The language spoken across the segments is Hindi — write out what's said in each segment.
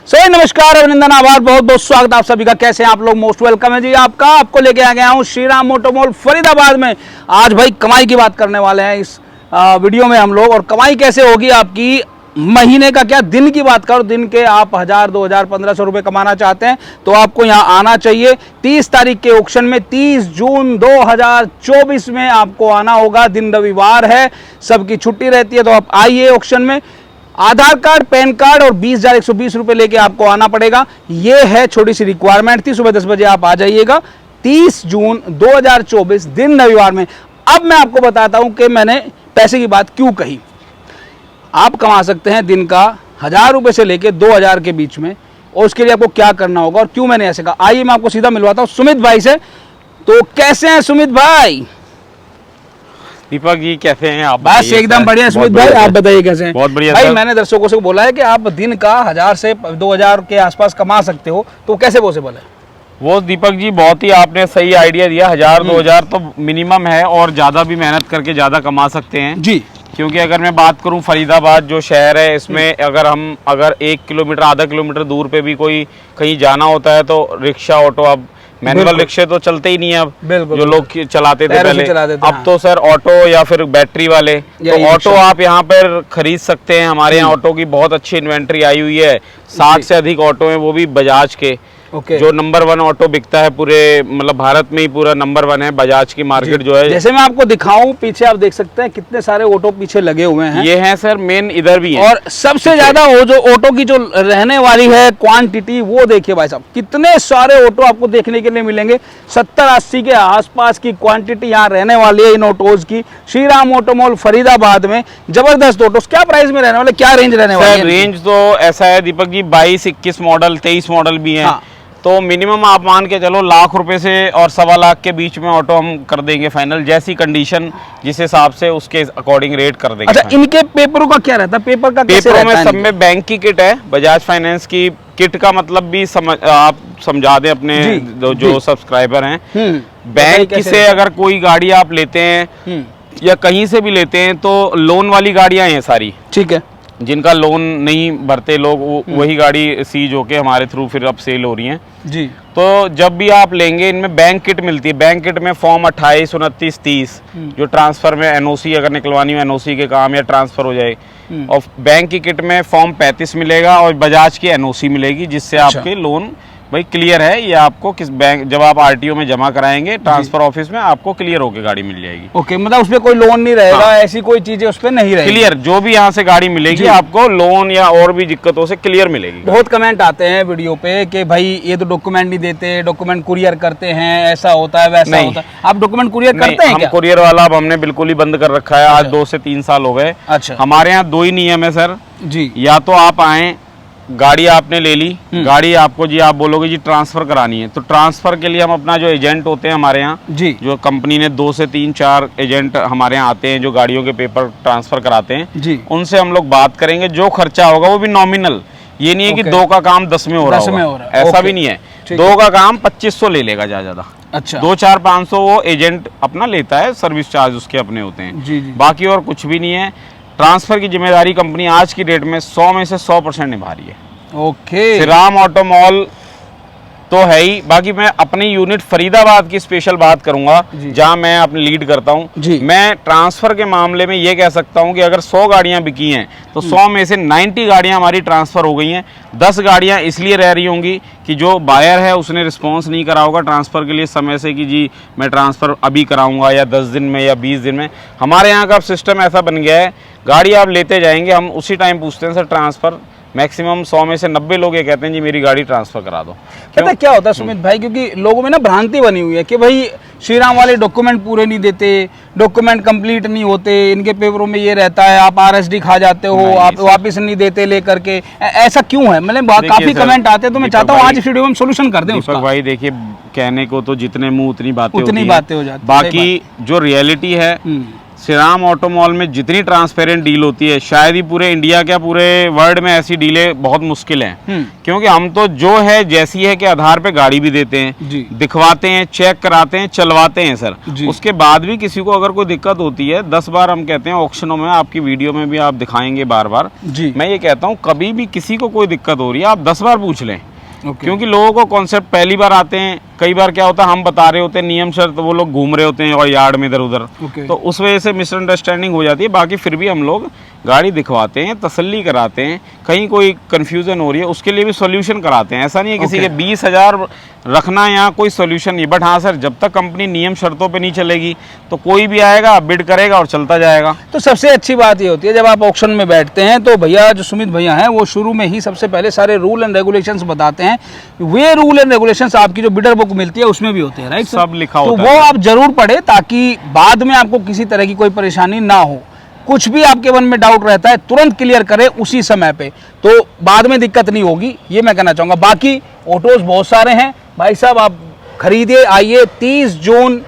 सही नमस्कार, अभिनंदन, आभार, बहुत बहुत स्वागत आप सभी का। कैसे हैं आप लोग? मोस्ट वेलकम है जी आपका। आपको लेके आ गया हूँ श्रीराम ऑटोमॉल फरीदाबाद में। आज भाई कमाई की बात करने वाले हैं इस वीडियो में हम लोग। और कमाई कैसे होगी आपकी, महीने का क्या, दिन की बात करो। दिन के आप 1000, 2000, 1500 रुपये कमाना चाहते हैं तो आपको यहाँ आना चाहिए। 30 तारीख के ऑक्शन में 30 जून 2024 में आपको आना होगा। दिन रविवार है, सबकी छुट्टी रहती है, तो आप आइए ऑक्शन में। आधार कार्ड, पैन कार्ड और 20,120 रुपये लेके आपको आना पड़ेगा। ये है छोटी सी रिक्वायरमेंट थी। सुबह 10 बजे आप आ जाइएगा 30 जून 2024 दिन रविवार में। अब मैं आपको बताता हूं कि मैंने पैसे की बात क्यों कही। आप कमा सकते हैं दिन का 1000 रुपये से लेके 2000 के बीच में, और उसके लिए आपको क्या करना होगा और क्यों मैंने ऐसे कहा। आइए मैं आपको सीधा मिलवाता हूं सुमित भाई से। तो कैसे हैं सुमित भाई? दीपक जी कैसे हैं आप? बस एकदम बढ़िया सुमित भाई, आप बताइए कैसे हैं? बहुत बढ़िया भाई। सर। मैंने दर्शकों से बोला है कि आप दिन का 1000 से 2000 के आसपास कमा सकते हो, तो कैसे पॉसिबल है? वो दीपक जी बहुत ही आपने सही आइडिया दिया। 1000 2000 तो मिनिमम है, और ज्यादा भी मेहनत करके ज्यादा कमा सकते हैं जी। क्योंकि अगर मैं बात करूं फरीदाबाद जो शहर है, इसमें अगर 1 किलोमीटर आधा किलोमीटर दूर पे भी कोई कहीं जाना होता है तो रिक्शा, ऑटो, अब मैनुअल रिक्शे तो चलते ही नहीं है अब, जो लोग चलाते थे पहले। अब तो सर ऑटो या फिर बैटरी वाले, तो ऑटो आप यहाँ पर खरीद सकते हैं। हमारे यहाँ ऑटो की बहुत अच्छी इन्वेंट्री आई हुई है। 60 से अधिक ऑटो हैं, वो भी बजाज के। जो नंबर 1 ऑटो बिकता है पूरे, मतलब भारत में ही पूरा नंबर 1 है बजाज की मार्केट जो है। जैसे मैं आपको दिखाऊं, पीछे आप देख सकते हैं कितने सारे ऑटो पीछे लगे हुए हैं। ये हैं सर मेन, इधर भी है। और सबसे ज्यादा वो जो ऑटो की जो रहने वाली है क्वांटिटी, वो देखिए भाई साहब, कितने सारे ऑटो आपको देखने के लिए मिलेंगे। 70-80 के आसपास की क्वांटिटी यहाँ रहने वाली है इन ऑटोज की। श्रीराम ऑटोमॉल फरीदाबाद में जबरदस्त ऑटोस। क्या प्राइस में रहने वाले, क्या रेंज रहने वाली है? रेंज तो ऐसा है दीपक जी, 22, 21 मॉडल, 23 मॉडल भी है। तो मिनिमम आप मान के चलो लाख रुपए से और 1.25 लाख के बीच में ऑटो हम कर देंगे फाइनल, जैसी कंडीशन जिस हिसाब से उसके अकॉर्डिंग रेट कर देंगे। अच्छा, इनके पेपरों का क्या रहता है? पेपर का कैसे रहता है? पेपरों में सब में बैंक की किट है, बजाज फाइनेंस की किट का मतलब भी आप समझा दें अपने जो सब्सक्राइबर हैं। बैंक से अगर कोई गाड़ी आप लेते हैं या कहीं से भी लेते हैं तो लोन वाली गाड़ियां हैं सारी, ठीक है। जिनका लोन नहीं भरते लोग, वही गाड़ी सीज होके हमारे थ्रू फिर अब सेल हो रही हैं जी। तो जब भी आप लेंगे इनमें बैंक किट मिलती है। बैंक किट में फॉर्म 28, 29, 30 जो ट्रांसफर में एनओसी अगर निकलवानी हो, एनओसी के काम या ट्रांसफर हो जाए। और बैंक की किट में फॉर्म 35 मिलेगा और बजाज की एनओसी मिलेगी, जिससे आपके लोन भाई क्लियर है। ये आपको किस बैंक, जब आप आरटीओ में जमा कराएंगे ट्रांसफर ऑफिस में, आपको क्लियर होके गाड़ी मिल जाएगी। ओके, मतलब उसपे कोई लोन नहीं रहेगा। ऐसी कोई चीजें उसपे नहीं रहेगी। क्लियर, जो भी यहाँ से गाड़ी मिलेगी आपको लोन या और भी दिक्कतों से क्लियर मिलेगी। बहुत कमेंट आते हैं वीडियो पे कि भाई ये तो डॉक्यूमेंट नहीं देते, डॉक्यूमेंट कुरियर करते हैं, ऐसा होता है वैसा होता है। आप डॉक्यूमेंट कुरियर करते हैं क्या? कुरियर वाला अब हमने बिल्कुल ही बंद कर रखा है। आज 2 से 3 साल हो गए। अच्छा। हमारे यहाँ 2 ही नियम है सर जी। या तो आप आए, गाड़ी आपने ले ली, गाड़ी आपको जी आप बोलोगे जी ट्रांसफर करानी है, तो ट्रांसफर के लिए हम अपना जो एजेंट होते हैं हमारे यहाँ जी, जो कंपनी ने 2 से 3, 4 एजेंट हमारे यहाँ आते हैं जो गाड़ियों के पेपर ट्रांसफर कराते हैं जी, उनसे हम लोग बात करेंगे। जो खर्चा होगा वो भी नॉमिनल, ये नहीं है कि 2 का काम 10 में हो रहा होगा, ऐसा भी नहीं है। 2 का काम 2500 ले लेगा ज्यादा। अच्छा। 2, 4, 500 वो एजेंट अपना लेता है, सर्विस चार्ज उसके अपने होते हैं जी। बाकी और कुछ भी नहीं है। ट्रांसफर की जिम्मेदारी कंपनी आज की डेट में 100 में से 100% निभा रही है। ओके। श्रीराम ऑटोमॉल तो है ही। बाकी मैं अपनी यूनिट फरीदाबाद की स्पेशल बात करूंगा, जहां मैं अपनी लीड करता हूं। मैं ट्रांसफर के मामले में ये कह सकता हूं कि अगर 100 गाड़ियां बिकी हैं तो 100 में से 90 गाड़ियां हमारी ट्रांसफर हो गई हैं। 10 गाड़ियां इसलिए रह रही होंगी कि जो बायर है उसने रिस्पॉन्स नहीं करा होगा ट्रांसफर के लिए समय से कि जी मैं ट्रांसफर अभी कराऊंगा या 10 दिन में या 20 दिन में। हमारे यहाँ का सिस्टम ऐसा बन गया है, गाड़ी आप लेते जाएंगे, हम उसी टाइम पूछते हैं सर ट्रांसफर। मैक्सिमम 100 में से 90 लोग ये कहते हैं जी मेरी गाड़ी ट्रांसफर करा दो। पता क्या होता है सुमित भाई, क्योंकि लोगों में ना भ्रांति बनी हुई है कि भाई श्रीराम वाले डॉक्यूमेंट पूरे नहीं देते, डॉक्यूमेंट कंप्लीट नहीं होते, इनके पेपरों में ये रहता है, आप आरएसडी खा जाते हो, आप वापस नहीं देते लेकर के। ऐसा क्यों है? मतलब काफी कमेंट आते हैं, तो मैं चाहता हूँ आज इस वीडियो में सोल्यूशन कर दें उसका। भाई देखिए, कहने को तो जितने मुंह उतनी बातें हो जाती। बाकी जो रियलिटी है श्री राम ऑटो मॉल में जितनी ट्रांसपेरेंट डील होती है, शायद ही पूरे इंडिया क्या पूरे वर्ल्ड में ऐसी डीलें बहुत मुश्किल हैं। क्योंकि हम तो जो है जैसी है के आधार पे गाड़ी भी देते हैं, दिखवाते हैं, चेक कराते हैं, चलवाते हैं सर। उसके बाद भी किसी को अगर कोई दिक्कत होती है, 10 बार हम कहते हैं ऑक्शनों में, आपकी वीडियो में भी आप दिखाएंगे बार बार, मैं ये कहता हूँ कभी भी किसी को कोई दिक्कत हो रही है आप 10 बार पूछ लें। क्योंकि लोगों को कॉन्सेप्ट पहली बार आते हैं, कई बार क्या होता है हम बता रहे होते हैं नियम शर्त, वो लोग घूम रहे होते हैं और यार्ड में इधर उधर, तो उस वजह से मिसअंडरस्टैंडिंग हो जाती है। बाकी फिर भी हम लोग गाड़ी दिखवाते हैं, तसल्ली कराते हैं, कहीं कोई कंफ्यूजन हो रही है उसके लिए भी सॉल्यूशन कराते हैं। ऐसा नहीं है किसी के 20,000 रखना यहाँ कोई सॉल्यूशन नहीं। बट हाँ सर, जब तक कंपनी नियम शर्तों पे नहीं चलेगी तो कोई भी आएगा बिड करेगा और चलता जाएगा। तो सबसे अच्छी बात ये होती है जब आप ऑक्शन में बैठते हैं तो भैया जो सुमित भैया हैं वो शुरू में ही सबसे पहले सारे रूल एंड रेगुलेशंस बताते हैं। वे रूल एंड रेगुलेशंस आपकी जो बिडर बुक मिलती है उसमें भी होते हैं, राइट? सब लिखा होता है। तो वो आप जरूर पढ़े ताकि बाद में आपको किसी तरह की कोई परेशानी ना हो। कुछ भी आपके मन में डाउट रहता है तुरंत क्लियर करें उसी समय पे, तो बाद में दिक्कत नहीं होगी, ये मैं कहना चाहूँगा। बाकी ऑटोज बहुत सारे हैं भाई साहब, आप खरीदिए, आइए। 30 जून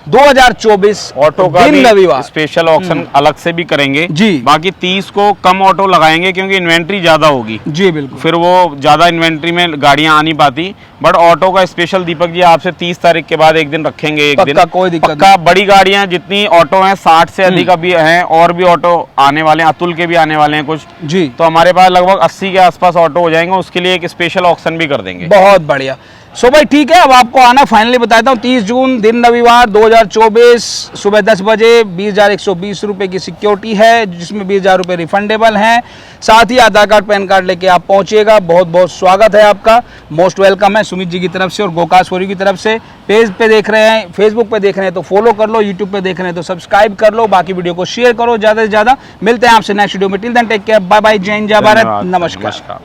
2024 ऑटो का दिन रविवार स्पेशल ऑक्शन अलग से भी करेंगे जी। बाकी 30 को कम ऑटो लगाएंगे क्योंकि इन्वेंट्री ज्यादा होगी जी, बिल्कुल। फिर वो ज्यादा इन्वेंट्री में गाड़ियां आ नहीं पाती। बट ऑटो का स्पेशल दीपक जी आपसे 30 तारीख के बाद एक दिन रखेंगे, एक दिन कोई दिक्कत पक्का। बड़ी गाड़ियां जितनी ऑटो हैं 60 से अधिक अभी हैं, और भी ऑटो आने वाले हैं, अतुल के भी आने वाले हैं कुछ जी। तो हमारे पास लगभग 80 के आसपास ऑटो हो जाएंगे, उसके लिए एक स्पेशल ऑक्शन भी कर देंगे। बहुत बढ़िया। सो भाई ठीक है, अब आपको आना फाइनली बताता हूँ। 30 जून दिन रविवार 2024 सुबह 10 बजे 20,120 रुपये की सिक्योरिटी है, जिसमें 20,000 रुपये रिफंडेबल हैं। साथ ही आधार कार्ड पैन कार्ड लेके आप पहुंचिएगा। बहुत बहुत स्वागत है आपका, मोस्ट वेलकम है सुमित जी की तरफ से और गोकाश फोरी की तरफ से। पेज पे देख रहे हैं, फेसबुक पे देख रहे हैं तो फॉलो कर लो, यूट्यूब पे देख रहे हैं तो सब्सक्राइब कर लो, बाकी वीडियो को शेयर करो ज़्यादा से ज़्यादा। मिलते हैं आपसे नेक्स्ट वीडियो में। Till then take care, bye bye, जय हिंद, जय भारत, नमस्कार।